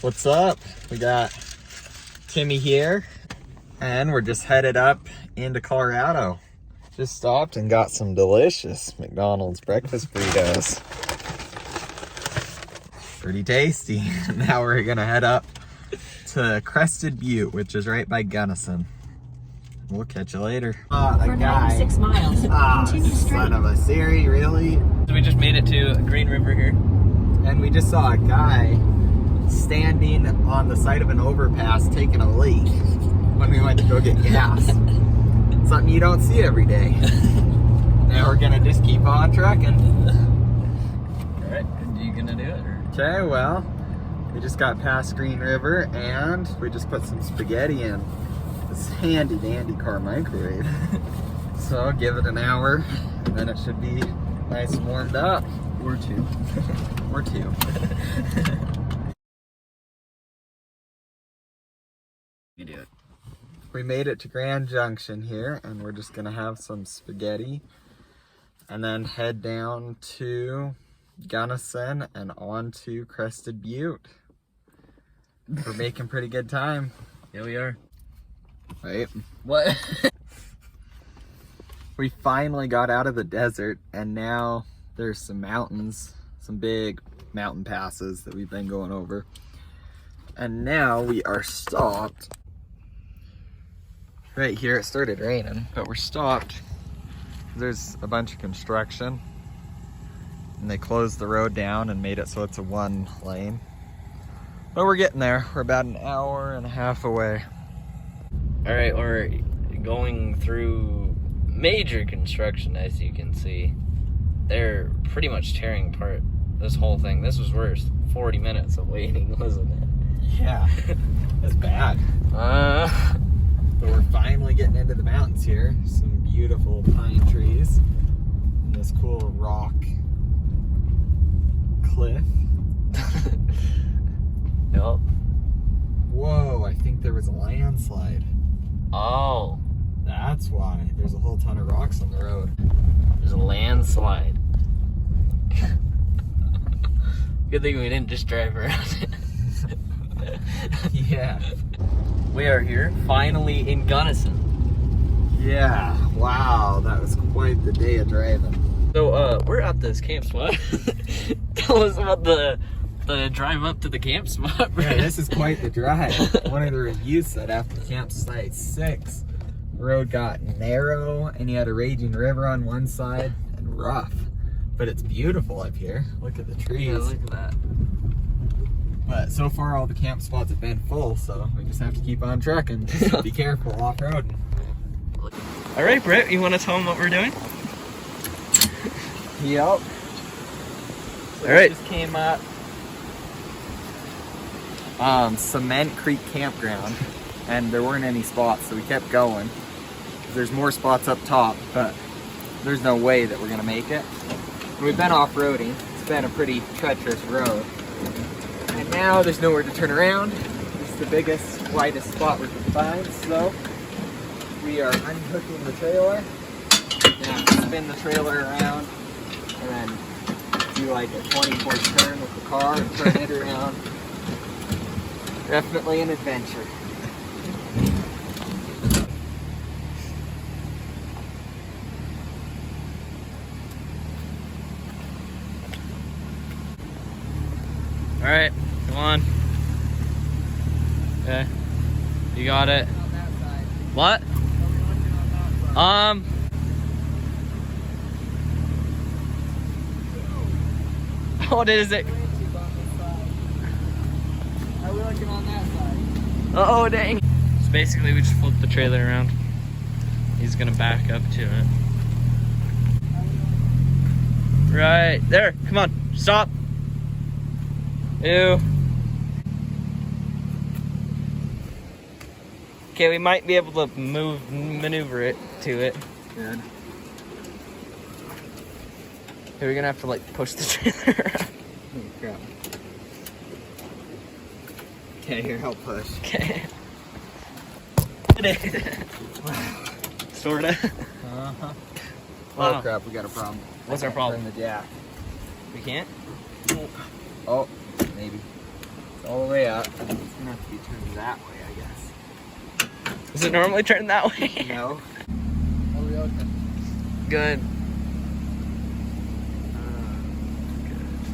What's up? We got Timmy here, and we're just headed up into Colorado. Just stopped and got some delicious McDonald's breakfast burritos. Pretty tasty. Now we're gonna head up to Crested Butte, which is right by Gunnison. We'll catch you later. For 96 miles, continue straight. Son of a Siri, really? So we just made it to Green River here. And we just saw a guy standing on the side of an overpass taking a leak when we went to go get gas. Something you don't see every day. Now we're gonna just keep on trucking. Alright, are you gonna do it? Or? Okay, well, we just got past Green River and we just put some spaghetti in this handy dandy car microwave. So give it an hour and then it should be nice and warmed up. Or two. Or two. You do it. We made it to Grand Junction here and we're just gonna have some spaghetti and then head down to Gunnison and on to Crested Butte. We're making pretty good time. Yeah, we are. Right? What? We finally got out of the desert and now there's some mountains, some big mountain passes that we've been going over. And now we are stopped. Right here, it started raining, but we're stopped. There's a bunch of construction and they closed the road down and made it so it's a one lane. But we're getting there. We're about an hour and a half away. Alright, we're going through major construction, as you can see. They're pretty much tearing apart this whole thing. This was worse. 40 minutes of waiting, wasn't it? Yeah, it's bad. But we're finally getting into the mountains here. Some beautiful pine trees and this cool rock cliff. Yup. Whoa, I think there was a landslide. Oh, That's why. There's a whole ton of rocks on the road. there's a landslide. Good thing we didn't just drive around it. Yeah. We are here, finally in Gunnison. Yeah, wow, that was quite the day of driving. So, we're at this camp spot. Tell us about the drive up to the camp spot, bro. Yeah, this is quite the drive. One of the reviews said after campsite 6, the road got narrow and you had a raging river on one side and rough. But it's beautiful up here. Look at the trees. Yeah, look at that. But so far all the camp spots have been full, so we just have to keep on trucking. Just be careful off-roading. All right, Brett, you want to tell them what we're doing? Yep. So All right. Just came up Cement Creek Campground, and there weren't any spots, so we kept going. There's more spots up top, but there's no way that we're gonna make it. We've been off-roading. It's been a pretty treacherous road. And now there's nowhere to turn around. This is the biggest, widest spot we can find, so we are unhooking the trailer. Now spin the trailer around and then do like a 20-foot turn with the car and turn it around. Definitely an adventure. All right, come on. Okay, you got it. What? What is it? Are we looking on that side? Oh, dang. So basically, we just flipped the trailer around. He's gonna back up to it. Right there, come on, stop. Ew. Okay, we might be able to maneuver it to it. Good. We're gonna have to like push the trailer around. Oh crap. Okay, here, help push. Okay. Sorta. Uh-huh. Wow. Oh crap, we got a problem. What's our problem? Turn the jack. We can't? Oh, maybe. all the way up. It's gonna have to be turned that way, I guess. Is it normally turned that way? No. Oh, we open. Good.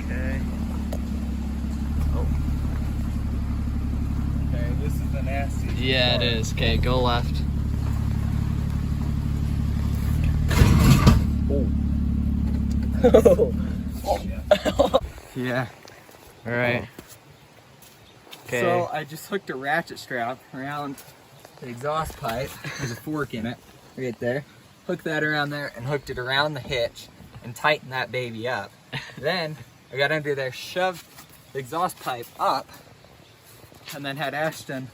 Okay. Oh. Okay, this is the nastiest Yeah, part. it is. Okay, go left. Yeah. All right. Okay. So I just hooked a ratchet strap around the exhaust pipe. There's a fork in it, right there. Hooked that around there and hooked it around the hitch and tightened that baby up. Then I got under there, shoved the exhaust pipe up, and then had Ashton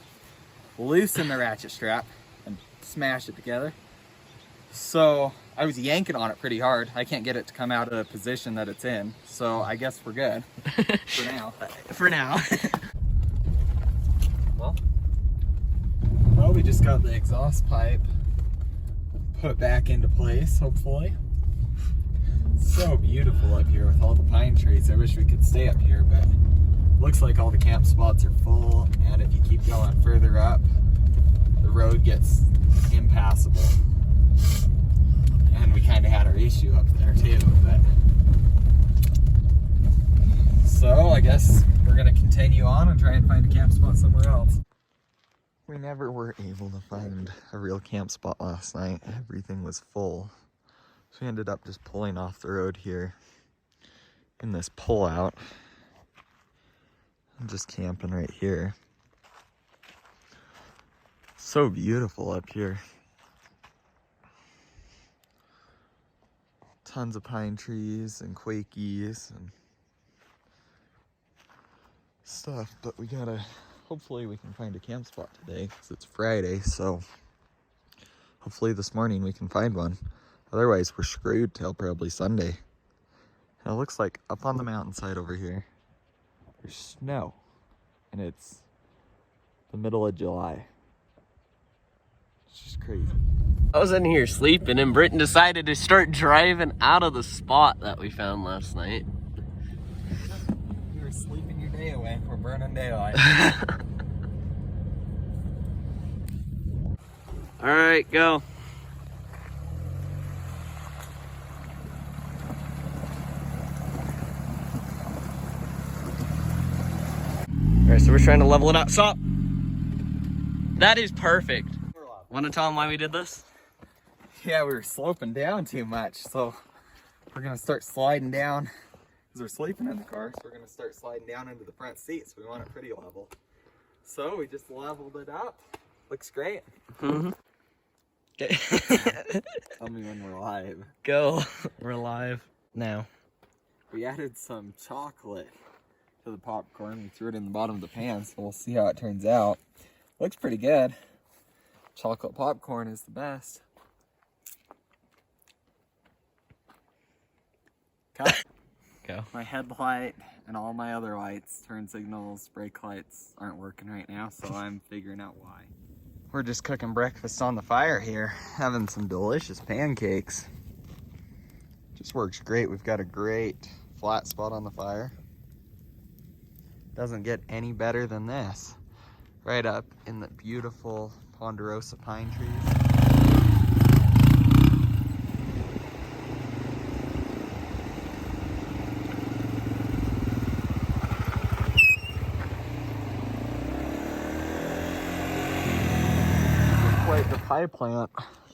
loosen the ratchet strap and smash it together. So I was yanking on it pretty hard. I can't get it to come out of the position that it's in. So I guess we're good for now. For now. Well, we just got the exhaust pipe put back into place, hopefully. It's so beautiful up here with all the pine trees. I wish we could stay up here, but looks like all the camp spots are full, and if you keep going further up, the road gets impassable. And we kind of had our issue up there too, but... So I guess we're gonna continue on and try and find a camp spot somewhere else. We never were able to find a real camp spot last night. Everything was full. So we ended up just pulling off the road here in this pullout. I'm just camping right here. So beautiful up here. Tons of pine trees and quakies and stuff, but we gotta, hopefully we can find a camp spot today because it's Friday, so hopefully this morning we can find one. Otherwise we're screwed till probably Sunday. And it looks like up on the mountainside over here, there's snow, and it's the middle of July. It's just crazy. I was in here sleeping and Britton decided to start driving out of the spot that we found last night. You were sleeping your day away. We're burning daylight. All right, go. All right, so we're trying to level it up. Stop. That is perfect. Want to tell them why we did this? Yeah, we were sloping down too much, so we're gonna start sliding down because we're sleeping in the car. So we're gonna start sliding down into the front seat, so we want it pretty level. So we just leveled it up. Looks great. Mm-hmm. Okay. Tell me when we're live. Go. We're live now. We added some chocolate to the popcorn. We threw it in the bottom of the pan, so we'll see how it turns out. Looks pretty good. Chocolate popcorn is the best. Cut. Go. My headlight and all my other lights, turn signals, brake lights aren't working right now, so I'm figuring out why. We're just cooking breakfast on the fire here, having some delicious pancakes. Just works great. We've got a great flat spot on the fire. Doesn't get any better than this. Right up in the beautiful ponderosa pine trees. Quite the pie plant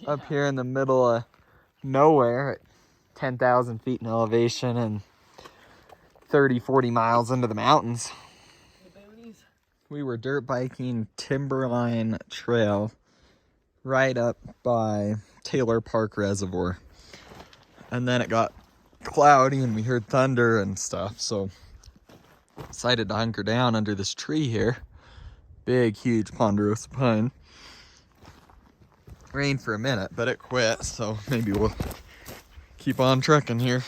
up here in the middle of nowhere at 10,000 feet in elevation and 30-40 miles into the mountains. We were dirt biking Timberline Trail right up by Taylor Park Reservoir. And then it got cloudy and we heard thunder and stuff, so decided to hunker down under this tree here. Big, huge ponderosa pine. Rained for a minute, but it quit, so maybe we'll keep on trekking here.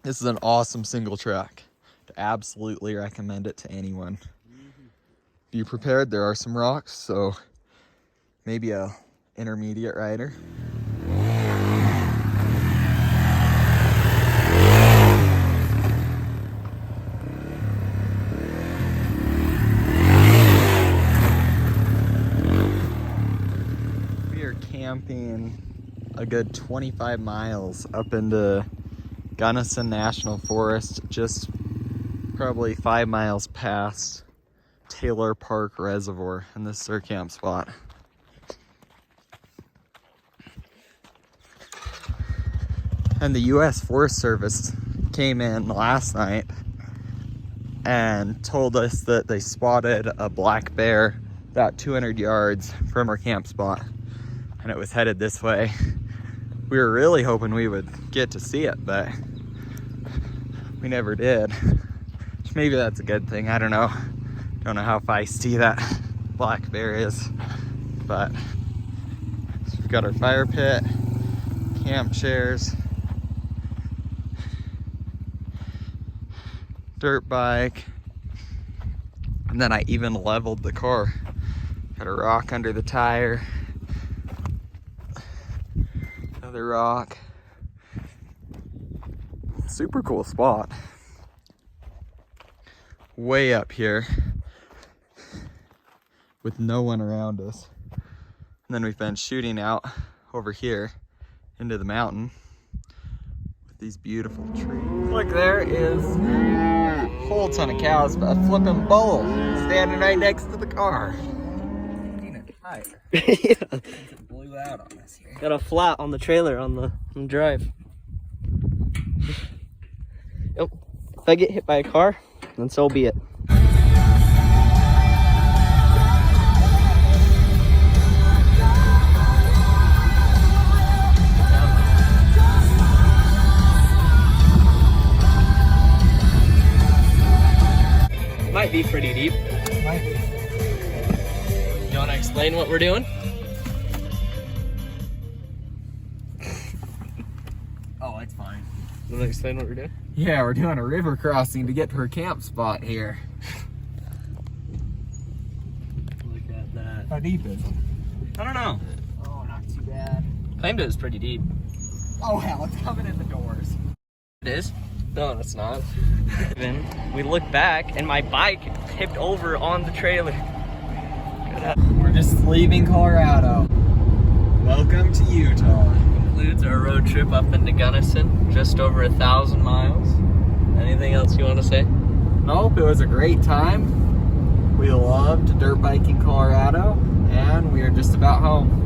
This is an awesome single track. I'd absolutely recommend it to anyone. Be prepared, there are some rocks, so maybe a intermediate rider. camping a good 25 miles up into Gunnison National Forest, just probably 5 miles past Taylor Park Reservoir, and this is our camp spot. And the U.S. Forest Service came in last night and told us that they spotted a black bear about 200 yards from our camp spot, and it was headed this way. We were really hoping we would get to see it, but we never did. Maybe that's a good thing, I don't know. Don't know how feisty that black bear is, but so we've got our fire pit, camp chairs, dirt bike, and then I even leveled the car. Got a rock under the tire, another rock. Super cool spot. Way up here with no one around us. And then we've been shooting out over here into the mountain with these beautiful trees. Look, there is a whole ton of cows, but a flipping bull standing right next to the car. Yeah. It blew out on us here. Got a flat on the trailer on the drive. Yep. If I get hit by a car, then so be it. Might be pretty deep. Might be. You want to explain what we're doing? Oh, it's fine. You want to explain what we're doing? Yeah, we're doing a river crossing to get to our camp spot here. Look at that. How deep is it? I don't know. Oh, not too bad. Claimed it was pretty deep. Oh hell, it's coming in the doors. It is? No, it's not. Then we look back and my bike tipped over on the trailer. We're just leaving Colorado. Welcome to Utah. Concludes our road trip up into Gunnison, just over 1,000 miles. Anything else you want to say? Nope, it was a great time. We loved dirt biking Colorado, and we are just about home.